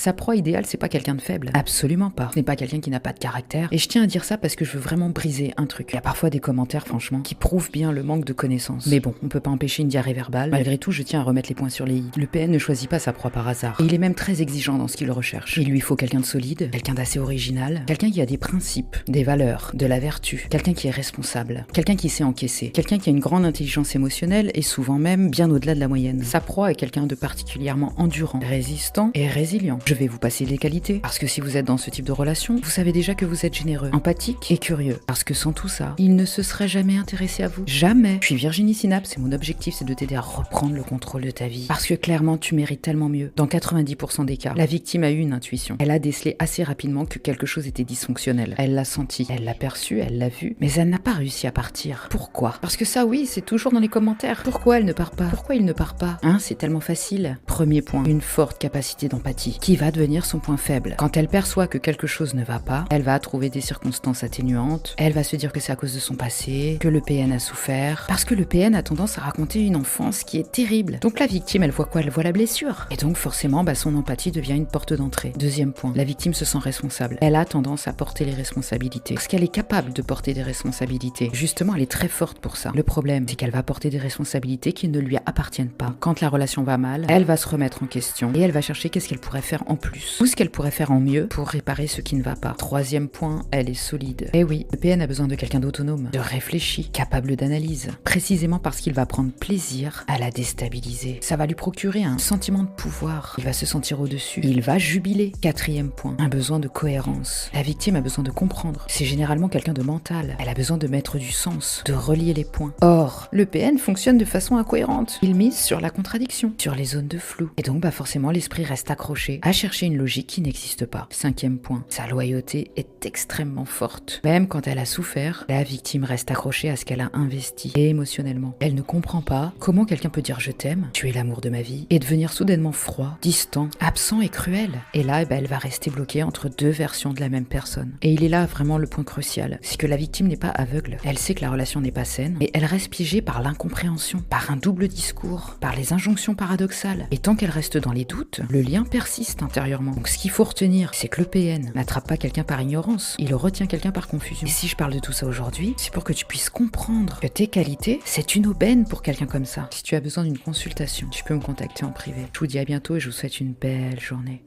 Sa proie idéale, c'est pas quelqu'un de faible. Absolument pas. Ce n'est pas quelqu'un qui n'a pas de caractère. Et je tiens à dire ça parce que je veux vraiment briser un truc. Il y a parfois des commentaires, franchement, qui prouvent bien le manque de connaissances. Mais bon, on peut pas empêcher une diarrhée verbale. Malgré tout, je tiens à remettre les points sur les i. Le PN ne choisit pas sa proie par hasard. Et il est même très exigeant dans ce qu'il recherche. Il lui faut quelqu'un de solide, quelqu'un d'assez original, quelqu'un qui a des principes, des valeurs, de la vertu, quelqu'un qui est responsable, quelqu'un qui sait encaisser, quelqu'un qui a une grande intelligence émotionnelle et souvent même bien au-delà de la moyenne. Sa proie est quelqu'un de particulièrement endurant, résistant et résilient. Je vais vous passer les qualités, parce que si vous êtes dans ce type de relation, vous savez déjà que vous êtes généreux, empathique et curieux. Parce que sans tout ça, il ne se serait jamais intéressé à vous. Jamais. Je suis Virginie Synapse et mon objectif c'est de t'aider à reprendre le contrôle de ta vie. Parce que clairement, tu mérites tellement mieux. Dans 90% des cas, la victime a eu une intuition. Elle a décelé assez rapidement que quelque chose était dysfonctionnel. Elle l'a senti, elle l'a perçu, elle l'a vu, mais elle n'a pas réussi à partir. Pourquoi? Parce que ça, oui, c'est toujours dans les commentaires. Pourquoi elle ne part pas? Pourquoi il ne part pas? Hein, c'est tellement facile. Premier point, une forte capacité d'empathie, qui va devenir son point faible. Quand elle perçoit que quelque chose ne va pas, elle va trouver des circonstances atténuantes, elle va se dire que c'est à cause de son passé, que le PN a souffert, parce que le PN a tendance à raconter une enfance qui est terrible. Donc la victime, elle voit quoi? Elle voit la blessure. Et donc forcément, son empathie devient une porte d'entrée. Deuxième point, la victime se sent responsable. Elle a tendance à porter les responsabilités, parce qu'elle est capable de porter des responsabilités. Justement, elle est très forte pour ça. Le problème, c'est qu'elle va porter des responsabilités qui ne lui appartiennent pas. Quand la relation va mal, elle va se remettre en question et elle va chercher qu'est-ce qu'elle pourrait faire en plus, ou ce qu'elle pourrait faire en mieux pour réparer ce qui ne va pas. Troisième point, elle est solide. Eh oui, le PN a besoin de quelqu'un d'autonome, de réfléchi, capable d'analyse, précisément parce qu'il va prendre plaisir à la déstabiliser. Ça va lui procurer un sentiment de pouvoir. Il va se sentir au-dessus. Il va jubiler. Quatrième point, un besoin de cohérence. La victime a besoin de comprendre. C'est généralement quelqu'un de mental. Elle a besoin de mettre du sens, de relier les points. Or, le PN fonctionne de façon incohérente. Il mise sur la contradiction, sur les zones de flou. Et donc, forcément, l'esprit reste accroché à chercher une logique qui n'existe pas. Cinquième point, sa loyauté est extrêmement forte. Même quand elle a souffert, la victime reste accrochée à ce qu'elle a investi, et émotionnellement. Elle ne comprend pas comment quelqu'un peut dire je t'aime, tu es l'amour de ma vie, et devenir soudainement froid, distant, absent et cruel. Et là, elle va rester bloquée entre deux versions de la même personne. Et il est là vraiment le point crucial, c'est que la victime n'est pas aveugle. Elle sait que la relation n'est pas saine, et elle reste piégée par l'incompréhension, par un double discours, par les injonctions paradoxales. Et tant qu'elle reste dans les doutes, le lien persiste intérieurement. Donc ce qu'il faut retenir, c'est que le PN n'attrape pas quelqu'un par ignorance, il retient quelqu'un par confusion. Et si je parle de tout ça aujourd'hui, c'est pour que tu puisses comprendre que tes qualités, c'est une aubaine pour quelqu'un comme ça. Si tu as besoin d'une consultation, tu peux me contacter en privé. Je vous dis à bientôt et je vous souhaite une belle journée.